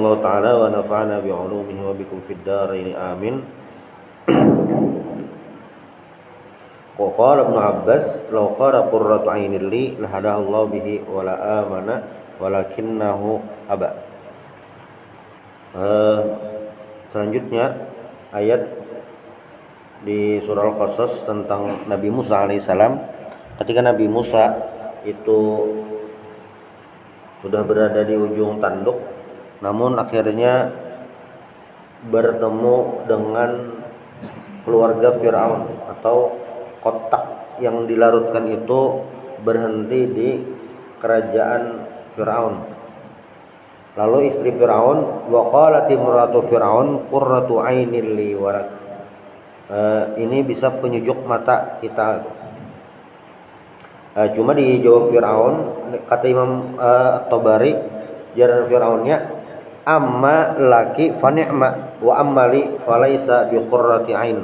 rahimahullah ta'ala wa nafa'ana bi'ulumihi wa bikum fid dharain amin. Qala Ibnu Abbas law qala qurratu 'ainin li lahadahu Allah bihi wa la amana walakinnahu aba. Selanjutnya ayat di surah Al-Qasas tentang Nabi Musa alaihissalam. Ketika Nabi Musa itu sudah berada di ujung tanduk, namun akhirnya bertemu dengan keluarga Fir'aun, atau kotak yang dilarutkan itu berhenti di kerajaan Fir'aun. Lalu istri Fir'aun, wa qalat imratu Fir'aun qurratu 'ainin li wa lak. Ini bisa penyujuk mata kita. Cuma dijawab Fir'aun, kata Imam At-Tabari, jaran Fir'aunnya, amma laki fa ni'ma wa ammali falaisa bi qurrati 'ain.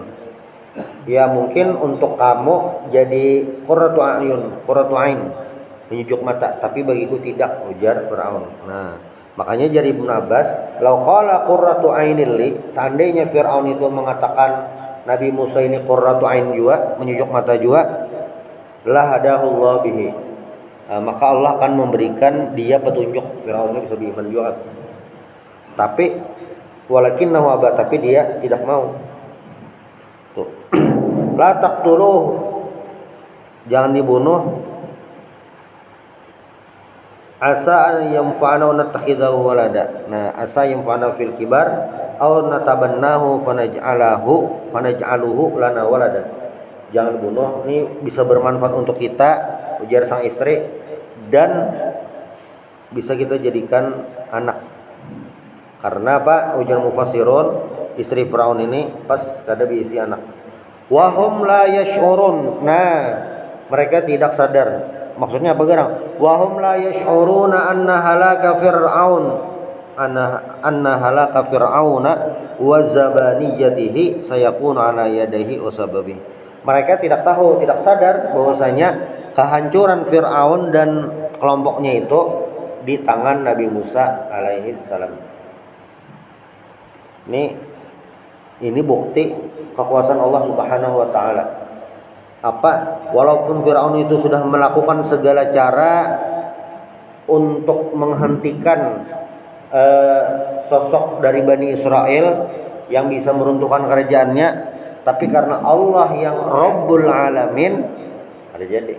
Ya mungkin untuk kamu jadi qurratu a'yun, qurratu 'ain, penyujuk mata, tapi bagiku tidak, ujar Fir'aun. Nah, makanya jari Ibnu Abbas, lau qala qurratu 'ainin li, seandainya Fir'aun itu mengatakan Nabi Musa ini qurratu 'ain juga, menyujuk mata juga, la hadahullah bihi, maka Allah akan memberikan dia petunjuk. Fir'aun ini bisa beriman juga, tapi walakinnahu aba, tapi dia tidak mau. Tuh. La taqtuluh, jangan dibunuh, asa an yanfa'ana wa natakhidahu walada. Nah, asa yanfa'ana fil kibar aw natabannahu fanaj'aluhu lana walada. Jangan bunuh, ini bisa bermanfaat untuk kita, ujar sang istri, dan bisa kita jadikan anak. Karena apa? Ujar mufassirun, istri Firaun ini pas kada diisi anak. Wahum la yash'urun. Nah, mereka tidak sadar. Maksudnya apa gerang? Wahum la yash'uruna anna halaka fir'aun, anna halaka fir'auna wa zabaniyatihi sayakunu ala yadayhi wa sababihi. Mereka tidak tahu, tidak sadar bahwasanya kehancuran Fir'aun dan kelompoknya itu di tangan Nabi Musa alaihi salam. Ini bukti kekuasaan Allah Subhanahu wa taala. Apa? Walaupun Fir'aun itu sudah melakukan segala cara untuk menghentikan sosok dari Bani Israel yang bisa meruntuhkan kerajaannya, tapi karena Allah yang Rabbul Alamin, ada jadi.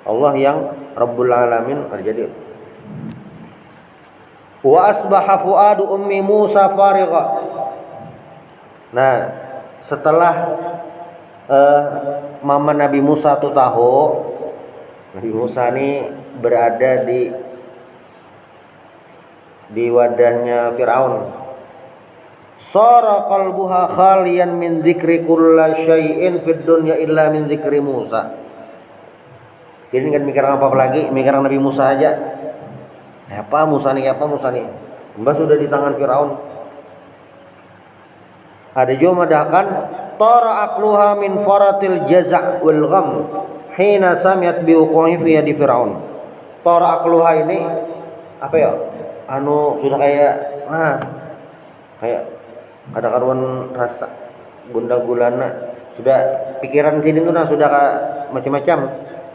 Allah yang Rabbul Alamin, ada jadi. Wa asbaha fuadu ummi Musa farigha. Nah, setelah mama Nabi Musa tuh tahu Nabi Musa ini berada di wadahnya Fir'aun, sara qalbuha khaliyan min dzikri kulli syai'in fid dunya illa min dzikri Musa. Sini kan mikir apa lagi? Mikir Nabi Musa aja. Apa Musa nih? Mbah sudah di tangan Fir'aun. Ada juga madahkan tara aqluha min faratil jaza' wal gham hina sami'at bi wuqu'i fi yadi Fir'aun. Tara aqluha ini apa ya? Sudah kayak ada karuan rasa bunda gulana, sudah pikiran sini tuh sudah macam-macam.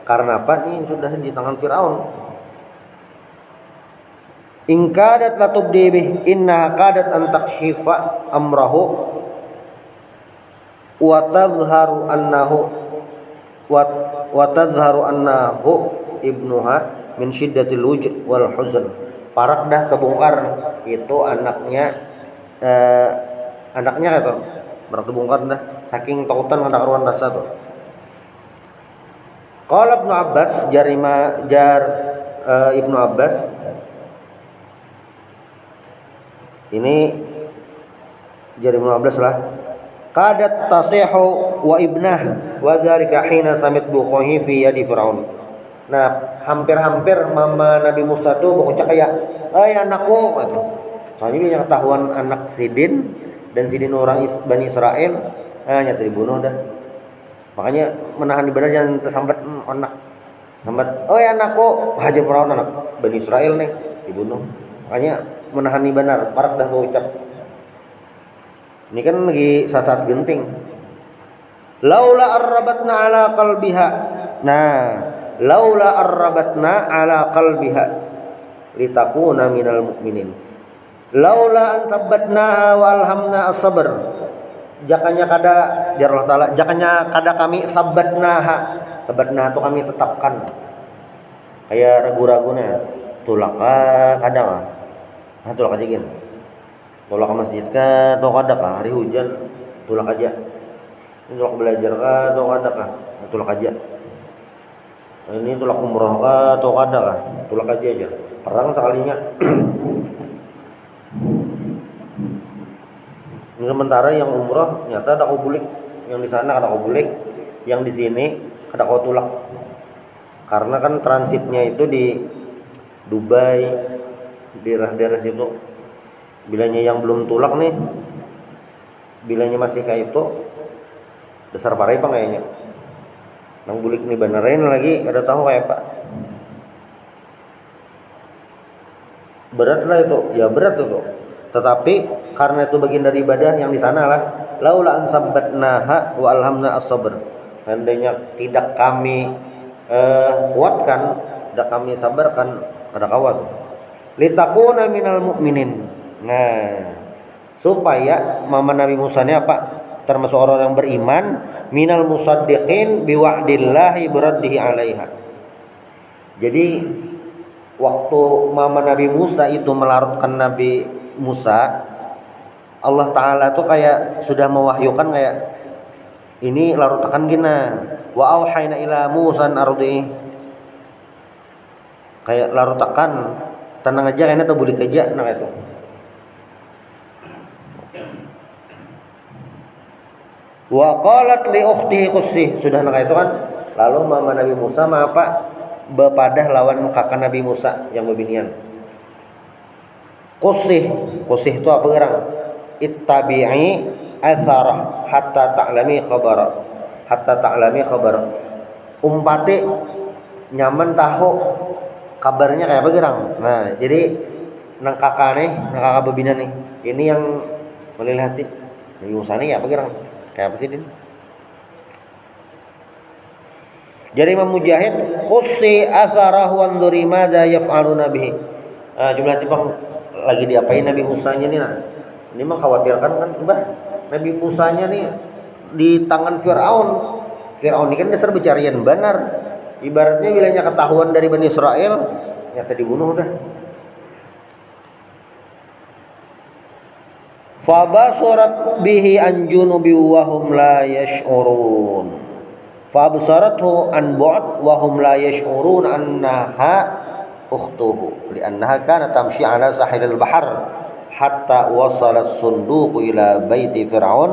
Karena apa? Ini sudah di tangan Fir'aun. In kadat la tubdi bih inna kadat an takshifa amrahu wa tadhharu annahu ibnuha min syiddatil wujud wal huzn. Parak dah kebongkar itu anaknya itu parak kebongkar dah saking takutan ada karuan rasa tuh. Qala Ibnu Abbas, Ibnu Abbas ini jari Ibnu Abbas lah, qadat tasihu wa ibnah wa dzalika hina samit buqahi fi yadi Fir'aun. Nah, hampir-hampir mama Nabi Musa tuh berucap kayak, anakku," gitu. Soalnya dia ketahuan anak Sidin dan Sidin orang Bani Israel, nyata dibunuh dah. Makanya menahan di badan jangan tersambat anak. Sambat, anakku, hajar Fir'aun anak Bani Israel nih, dibunuh. Makanya menahani benar parak dah tuh ucap. Ini kan lagi saat genting. Laula arrabatna ala qalbiha. Nah, laula arrabatna ala qalbiha litakuna minal mu'minin. Laula an tabbatnaha wa alhamna as-sabr. Jakanya kada ya Allah taala, jakanya kada kami sabbatnaha. Sabbatnaha itu kami tetapkan. Kayak ragu-raguna. Tulak kadang tulak aja gini. Tulak ke masjid ka, tulak kada ka hari hujan, tulak aja. Tulak belajar ka, tulak kada ka, tulak aja. Ini tulak umroh ka, tulak kada ka, tulak aja. Perang sekalinya. Ini sementara yang umroh nyata ada kubulik, yang di sana ada kubulik, yang di sini ada kau tulak. Karena kan transitnya itu di Dubai, daerah-daerah situ. Bilanya yang belum tulak nih, bilanya masih kayak itu, dasar parai pak kayaknya. Nang bulik nih benerin lagi, ada tahu kayak pak. Berat lah itu, ya berat itu. Tetapi karena itu bagian dari ibadah yang di sana lah. Laula an sabbatnaha wa alhamna as-sabr. Seandainya tidak kami kuatkan, tidak kami sabarkan, ada kawat. Litakuna minal mu'minin. Nah, supaya mama Nabi Musa ini apa? Termasuk orang yang beriman, minal musaddiqin biwa'dillahi biraddihi 'alaiha. Jadi waktu mama Nabi Musa itu melarutkan Nabi Musa, Allah Ta'ala tuh kayak sudah mewahyukan kayak ini larutakan gina. Wa auhayna ila Musa ardi. Kayak larutakan, tenang aja kayaknya tuh boleh kerja nah itu. Wa qalat li ukhtihi qussi, sudah nah itu kan. Lalu mama Nabi Musa apa? Bepadah lawan kakak Nabi Musa yang bebinian. Qusih itu apa gerang? Ittabi'i atharah hatta ta'lami khabara. Umpati nyaman tahu kabarnya kayak apa gerang. Nah, jadi nang kakak bebina nih. Ini yang melihati. Nabi Musa nih apa gerang? Kayak apa sih ini? Jadi Imam Mujahid qussi atharahu wanzuri madza yaf'aluna bihi. Jumlah tipang lagi diapain Nabi Musanya nih nah. Ini mah khawatirkan kan Mbah. Nabi Musanya nih di tangan Firaun. Firaun ini kan dasar becarian benar. Ibaratnya bilanya ketahuan dari Bani Israel, nyata dibunuh dah. Fabasarat bihi an junubi wa hum la yash'urun. Fabsarathu an bu'd wa hum la yash'urun annaha ukhtuhu li'annaha kanat tamshi 'ala sahilil bahr hatta wasalat sunduq ila baiti fir'aun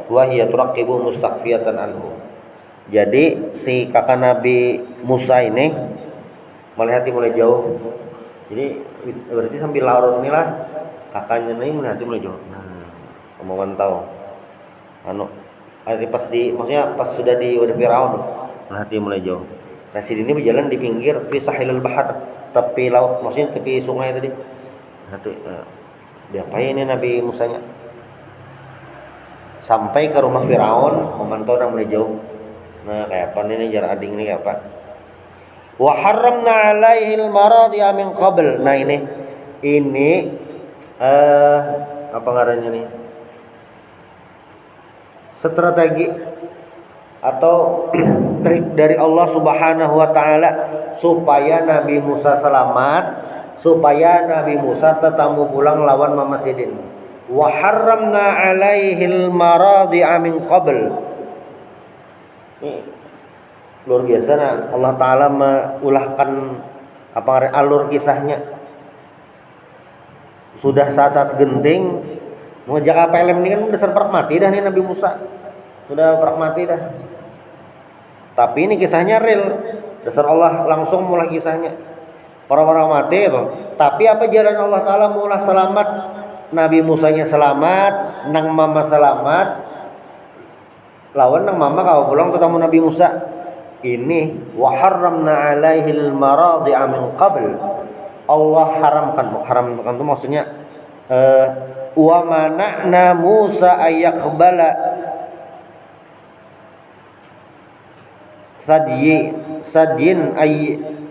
wa hiya turaqibu mustakhfiyatan anhu. Jadi si kakak Nabi Musa ini melihatnya mulai jauh. Jadi berarti sambil larut inilah kakaknya ini melihatnya mulai jauh. Nah, memantau. Maksudnya pas sudah di wadah Firaun melihatnya mulai jauh. Nah, si ini berjalan di pinggir fi sahilil bahar, tepi laut, maksudnya tepi sungai tadi. Diapain ini Nabi Musanya? Sampai ke rumah Firaun, memantau dan mulai jauh. Nah, kayak apa ini jarak ading ini kayak apa? Wa harramna 'alaihi al-maradi min qabl. Nah, ini apa ngarannya nih? Strategi atau trik dari Allah Subhanahu wa taala supaya Nabi Musa selamat, supaya Nabi Musa tetamu pulang lawan Mama Sidin. Wa harramna 'alaihi al-maradi min qabl. Luar biasa nah, Allah Ta'ala mengulahkan alur kisahnya. Sudah saat-saat genting mengejak PLM ini kan dasar pragmati dah nih Nabi Musa. Sudah pragmati dah. Tapi ini kisahnya real. Dasar Allah langsung mulai kisahnya. Orang-orang mati itu. Tapi apa jalan Allah Ta'ala mulai selamat. Nabi Musanya selamat, nang mama selamat. Lawan nang mama kau pulang ketemu Nabi Musa. Ini wa harramna 'alaihi al-maradi'a min qabl. Allah haramkan itu maksudnya eh, wa mana'na Musa ayyaqbala sadyin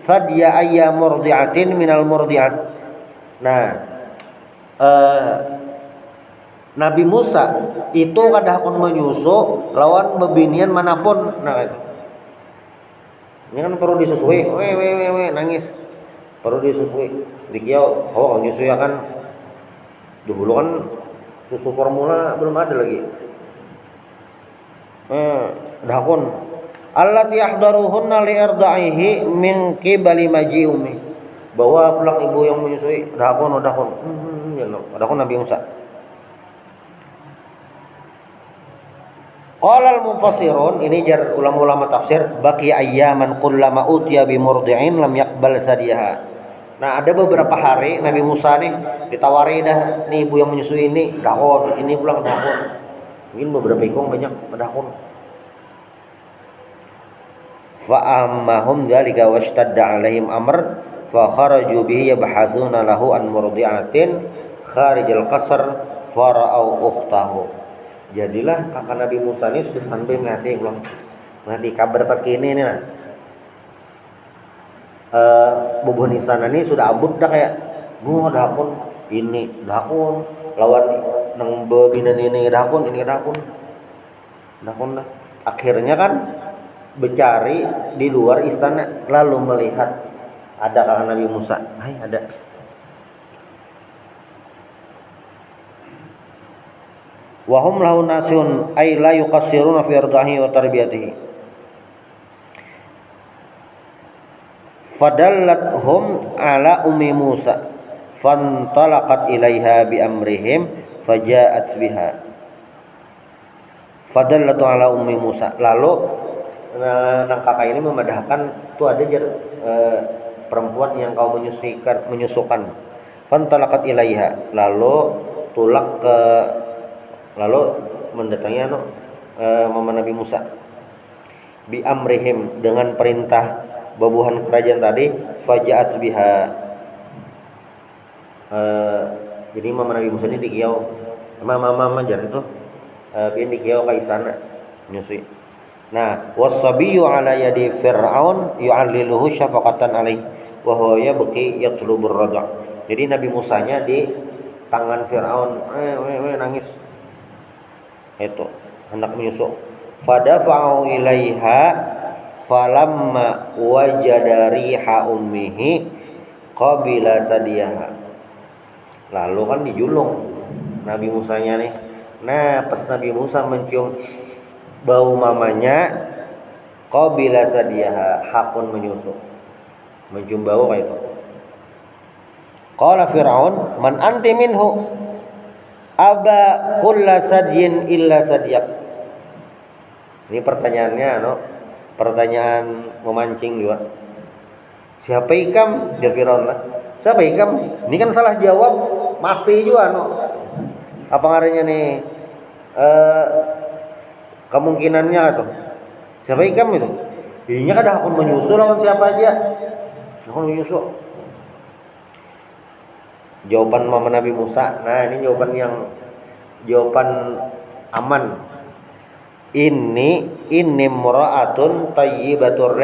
sadya ayya murdi'atin minal murdi'at. Nah, Nabi Musa itu kadahkun menyusu lawan bebinian manapun. Nah itu ini kan perlu disusui, nangis perlu disusui dikiau. Oh nyusu ya kan dulu kan susu formula belum ada lagi. Dahkun allati yahdaruhunna li irda'ihi min qibali maji'umi, bahwa pulang ibu yang menyusui. Dahkun Nabi Musa. Qala al-mufassirun, ini jar ulama-ulama tafsir, baqi ayyaman kullama utiya bi murdi'in lam yaqbal sadiyaha. Nah, ada beberapa hari Nabi Musa nih ditawari dah nih ibu yang menyusui ini dahon, ini pulang dahon. Mungkin beberapa ikong banyak dahon. Fa ammahum dzalika washtadda alaihim amr fa kharaju bihi yabhathuna lahu an murdi'atin kharijal qasr fara'au ukhtahu. Jadilah kakak Nabi Musa ini sudah standby nanti kabar terkini ini nah. Bubuh nisana ini sudah abut dah kayak dahkun ini dahkun lawan nang bebinan ini dahkun dah. Akhirnya kan bercari di luar istana lalu melihat ada kakak Nabi Musa. Ada. Wa hum lahu nasun ay la yuqassiruna fi irdahi wa tarbiyatihi. Fadallathum ala ummi Musa fantalaqat ilaiha bi amrihim faja'at biha. Fadallatu ala ummi Musa. Lalu nang kakak ini memadahkan tuh ada perempuan yang kau menyusukan. Fantalaqat ilaiha, lalu mendatangi mama Nabi Musa bi amrihim, dengan perintah babuhan kerajaan tadi. Faja'at biha, jadi mama Nabi Musa ini dikiau mama jar itu biar dikiau ke istana menyusui. Nah, wasabiyyu ala yadi fir'aun yu'alliluhu syafaqatan alaih wa huwa yabqi yatlubur radha. Jadi Nabi Musanya di tangan Fir'aun nangis itu hendak menyusu. Fadafa'u ilaiha falamma wajada riha ummihi qabila sadiyaha. Lalu kan dijulung Nabi Musanya nih. Nah, pas Nabi Musa mencium bau mamanya, qabila sadiyaha, hakun menyusu, mencium bau kayak itu. Qala Fir'aun man anti minhu aba kulla sadyin illa sadyak. Ini pertanyaannya pertanyaan memancing juga. Siapa ikam? Dia Firaun lah. Siapa ikam? Ini kan salah jawab mati juga Apa ngarannya nih? Kemungkinannya tuh. Siapa ikam itu? Ini kan hakun menyusul lawan siapa aja. Hakun menyusul. Jawaban mama Nabi Musa. Nah, ini jawaban aman. Ini mura'atun tayyibatur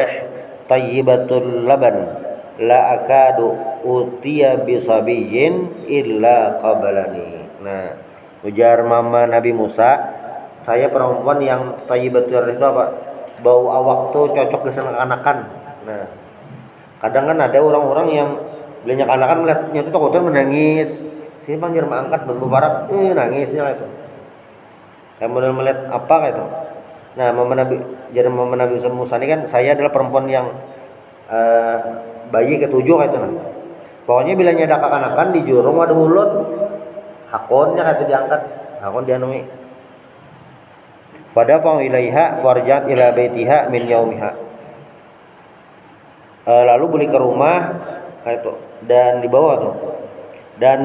tayyibatul laban la akadu utiya bisabiyyin illa qabalani. Nah, ujar mama Nabi Musa, saya perempuan yang tayyibatur itu apa? Bau awak tuh cocok kesenang-anakan. Nah, kadang kan ada orang-orang yang belinya anak-anak melihatnya itu takutnya menangis. Sini bang jerman angkat berbarak, nangisnya itu. Kemudian melihat apa kayak itu. Nah, mama Nabi Musa ini kan, saya adalah perempuan yang bayi ketujuh kayak itu. Nah, pokoknya bila ada kakanakan di jurung ada hulun, hakonnya kayak itu diangkat, hakon dianui. Fadafa'u ilaiha farjat ila baitiha min yaumiha. Lalu beli ke rumah kayak itu dan dibawa tuh. Dan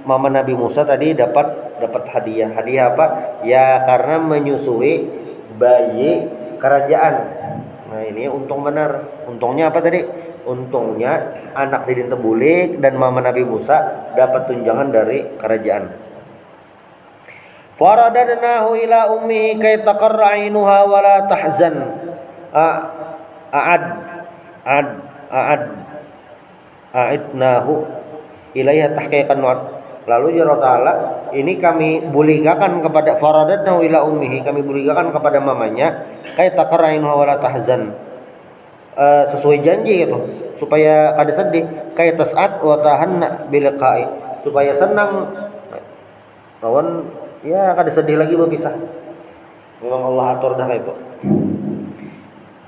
mama Nabi Musa tadi dapat hadiah. Hadiah apa? Ya karena menyusui bayi kerajaan. Nah, ini untung benar. Untungnya apa tadi? Untungnya anak Sidin Tebulik dan mama Nabi Musa dapat tunjangan dari kerajaan. Faradadnahu ila ummihi kay taqarra 'ainuha wa la tahzan. A'ad a'ad a'ad a'idnahu ilaiha tahqiqan. Lalu ya Allah Ta'ala, ini kami bulikakan kepada faradatna ila ummihi, kami bulikakan kepada mamanya, kay taqarrainu wa la tahzan, sesuai janji gitu, supaya kada sedih, kay tas'at wa tahanna biliqa'i, supaya senang lawan ya kada sedih lagi berpisah. Memang Allah atur dah itu.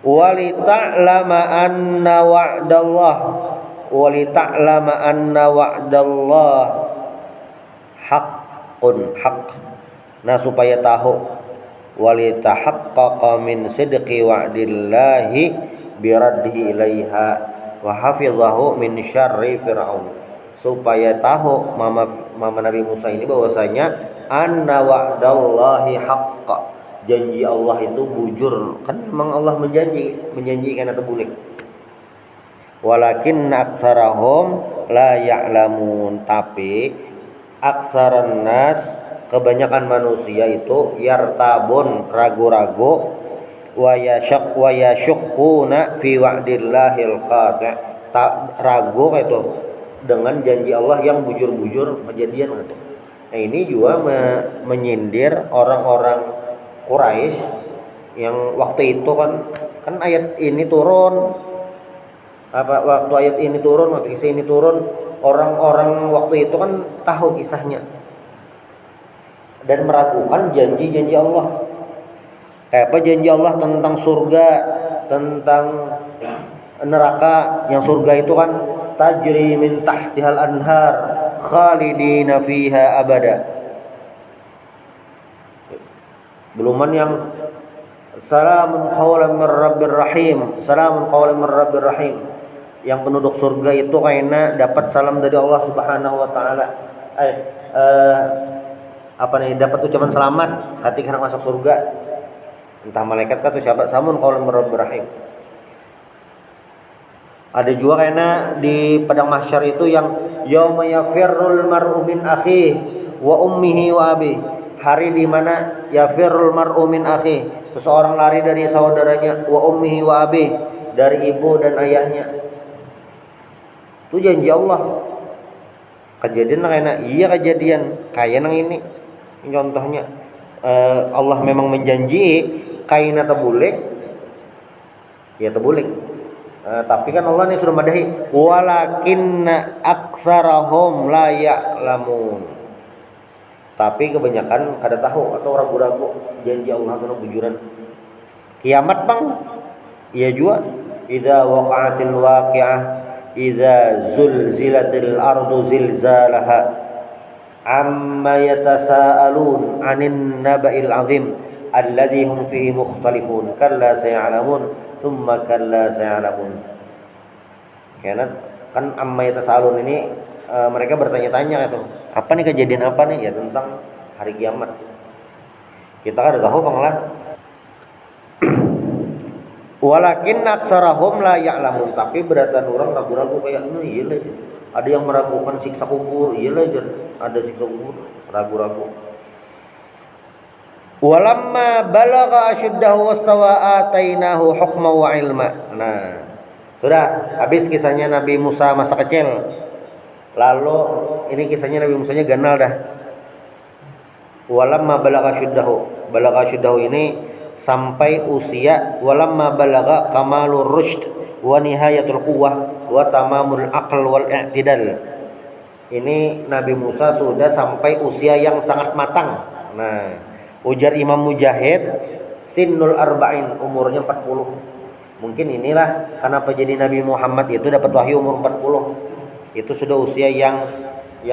Wali ta'lama anna wa'dallah, wali ta'lama anna wa'dallah haqqun haqq. Nah supaya tahu wali tahaqqaqa min sidqi wa'dillahi biraddihi ilaiha wa hafizahu min syarri fir'aun. Supaya tahu mama Nabi Musa ini bahwasanya anna wa'dallahi haqq, janji Allah itu bujur. Kan memang Allah menjanjikan atau boleh. Walakin aksarahum la ya'lamun, tapi aksaran nas, kebanyakan manusia itu yartabun, ragu-ragu, wa yashuqquna fi wa'dillahil qati', ragu itu dengan janji Allah yang bujur-bujur kejadian gitu. Nah ini juga menyindir orang-orang Quraisy yang waktu itu kan ayat ini turun, waktu ayat ini turun, waktu kisah ini turun, orang-orang waktu itu kan tahu kisahnya dan meragukan janji-janji Allah. Kayak apa janji Allah tentang surga, tentang neraka. Yang surga itu kan tajri min tahtihal anhar khalidina fiha abada. Beluman yang salamun qawlan mir rabbir rahim, salamun qawlan mir rabbir rahim. Yang penduduk surga itu kayaknya dapat salam dari Allah Subhanahu wa taala. Dapat ucapan selamat ketika masuk surga. Entah malaikat atau siapa, samun qaulan mir rabbir rahim. Ada juga kayaknya di padang mahsyar itu yang yauma yafirrul mar'u min akhihi wa ummihi wa abihi. Hari di mana yafirrul mar'u min akhihi, seseorang lari dari saudaranya, wa ummihi wa abihi, dari ibu dan ayahnya. Itu janji Allah. Kejadian kayaknya iya kejadian kayak nang ini contohnya. Allah memang menjanji kaina tebulik ya tebulik. Tapi kan Allah ini sudah madahi walakinna aktsarahum la ya'lamun. Tapi kebanyakan kada tahu atau ragu-ragu janji Allah itu bujuran. Kiamat bang, iya juga. Idza waqa'atil waqi'ah, idza zulzilatil ardu zilzalaha, amma yatasaalun 'anin naba'il 'azim alladzi hum fihi mukhtalifun kalla sayalamun thumma kalla sayalamun. Karena kan amma yatasaalun ini mereka bertanya-tanya itu, apa nih kejadian apa nih ya tentang hari kiamat. Kita kan udah tahu banglah. Walakin aksarahum la ya'lamun, tapi beratan orang ragu-ragu kayak iya lah. Ada yang meragukan siksa kubur, iya lah, ada siksa kubur, ragu-ragu. Walamma balagha asyuddahu wastawa atainahu hukma wa ilma. Nah, sudah habis kisahnya Nabi Musa masa kecil. Lalu ini kisahnya Nabi Musanya ganal dah. Walamma balagha asyuddahu ini sampai usia walamma balagha kamalur rusyd wa nihayatul quwwah wa tamamul aql wal i'tidal. Ini Nabi Musa sudah sampai usia yang sangat matang. Nah, ujar Imam Mujahid sinnul arba'in, umurnya 40. Mungkin inilah kenapa jadi Nabi Muhammad itu dapat wahyu umur 40. Itu sudah usia yang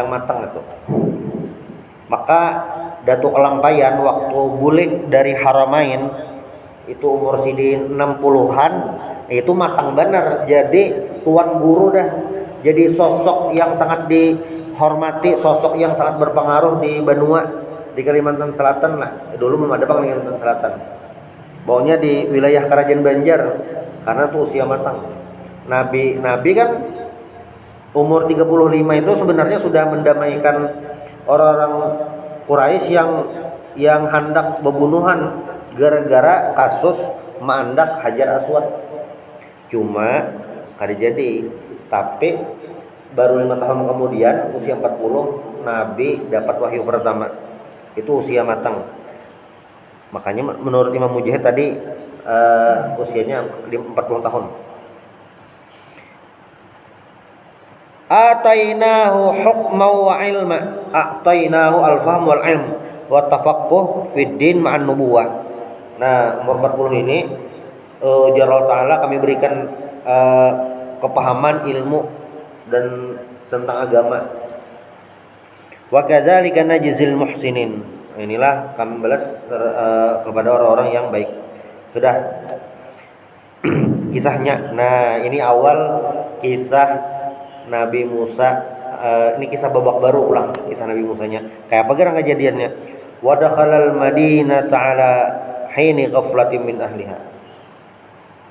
matang itu. Maka Datu Kelampayan waktu bulik dari Haramain itu umur sidin 60-an, itu matang benar. Jadi tuan guru dah. Jadi sosok yang sangat dihormati, sosok yang sangat berpengaruh di benua, di Kalimantan Selatan lah. Dulu belum ada Kalimantan Selatan. Bawahnya di wilayah Kerajaan Banjar karena tuh usia matang. Nabi kan umur 35 itu sebenarnya sudah mendamaikan orang-orang Quraisy yang hendak pembunuhan gara-gara kasus mandak Hajar Aswad. Cuma kada jadi, tapi baru 5 tahun kemudian usia 40 Nabi dapat wahyu pertama. Itu usia matang. Makanya menurut Imam Mujahid tadi usianya 40 tahun. Atainahu hukma wa ilma, atainahu al-fahm wal ilm wa tafaqquh fid din ma'an nubuwah. Nah, umur 40 ini Jalla Ta'ala kami berikan kepahaman ilmu dan tentang agama. Wa kadzalika najzil muhsinin. Inilah kami balas kepada orang-orang yang baik. Sudah kisahnya. Nah, ini awal kisah Nabi Musa. Ini kisah babak baru ulang kisah Nabi Musanya. Kayak apa gerang kejadiannya? Wa dakhalal madinata ala hini ghaflatin min ahliha.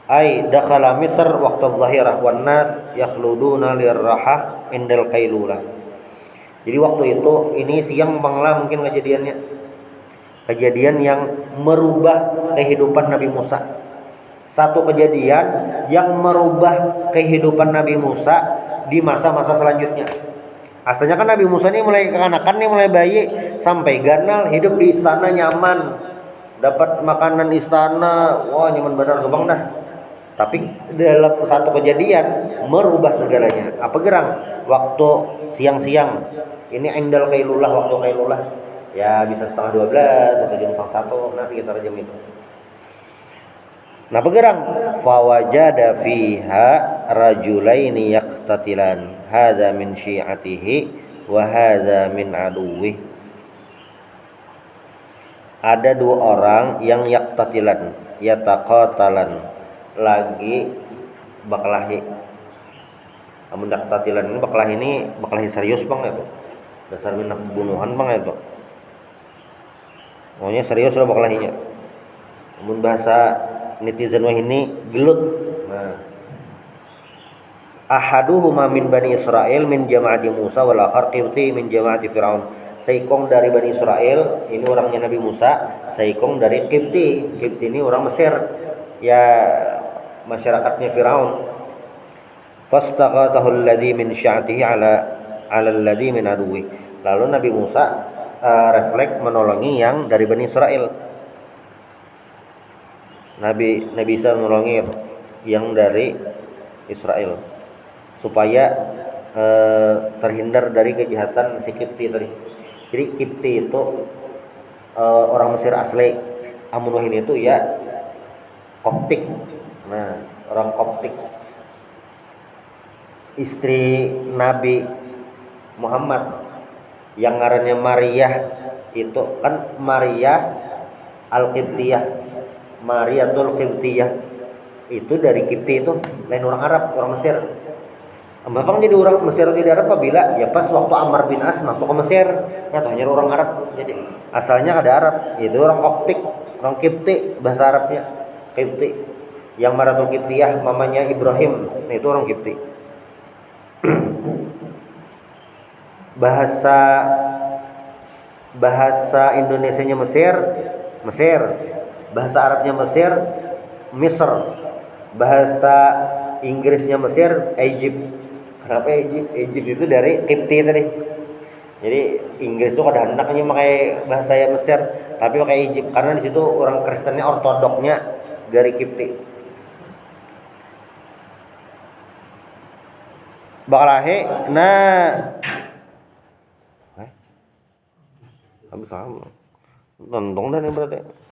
Ai dakhala Misr waqta adh-dhahirah wan nas yakhluduna lirrahah indal qailulah. Jadi waktu itu ini siang bangla mungkin kejadiannya. Kejadian yang merubah kehidupan Nabi Musa. Satu kejadian yang merubah kehidupan Nabi Musa di masa-masa selanjutnya. Asalnya kan Nabi Musa ini mulai kekanakan nih, mulai bayi sampai ganal, hidup di istana nyaman, dapat makanan istana, wah nyaman benar tuh bang dah. Tapi dalam satu kejadian merubah segalanya. Apa gerang? Waktu siang-siang. Ini indal qailulah, waktu qailulah. Ya bisa setengah 12 atau jam 1, nah sekitar jam itu. Nah bergerang fawajada fiha rajulaini yaqtatilan hadza min syi'atihi wa hadza min aduwwi. Ada dua orang yang yaqtatilan, yataqatalan, lagi baklahi. Amun yaqtatilan ini baklahi serius bang itu. Dasar minat pembunuhan bang itu. Pokoknya serius lah baklahinya. Amun bahasa netizen wah ini gelut. Nah, ahaduhuma min bani Israel min jama'ati Musa wal akhar qibti min jama'ati Firaun. Saikong dari bani Israel, ini orangnya Nabi Musa. Saikong dari Qibti. Qibti ini orang Mesir, ya masyarakatnya Firaun. Fastaqatahu alladhi min sya'atihi ala alladhi min aduwi. Lalu Nabi Musa refleks menolongi yang dari bani Israel. Nabi Isa menolongi yang dari Israel supaya terhindar dari kejahatan si Qibti tadi. Jadi Qibti itu orang Mesir asli. Amun wahin itu ya Koptik. Nah, orang Koptik. Istri Nabi Muhammad yang ngarannya Maria itu kan Maria Al-Qibtiyah. Mariatul Qibtiyah itu dari Qibti itu lain orang Arab, orang Mesir. Memang jadi orang Mesir jadi Arab apabila ya pas waktu Ammar bin As masuk ke Mesir, katanya orang Arab. Jadi asalnya ada Arab, itu orang Koptik, orang Qibti, bahasa Arabnya Qibti. Yang Mariatul Qibtiyah mamanya Ibrahim, nah itu orang Qibti. bahasa Indonesianya Mesir. Bahasa Arabnya Mesir, Misr. Bahasa Inggrisnya Mesir, Egypt. Kenapa Egypt? Egypt itu dari Qibti tadi. Jadi Inggris itu kada hendaknya pakai bahasa Mesir, tapi pakai Egypt karena di situ orang Kristennya ortodoknya dari Qibti. Baklahe, nah, habis sama. Nonton dah nih berarti.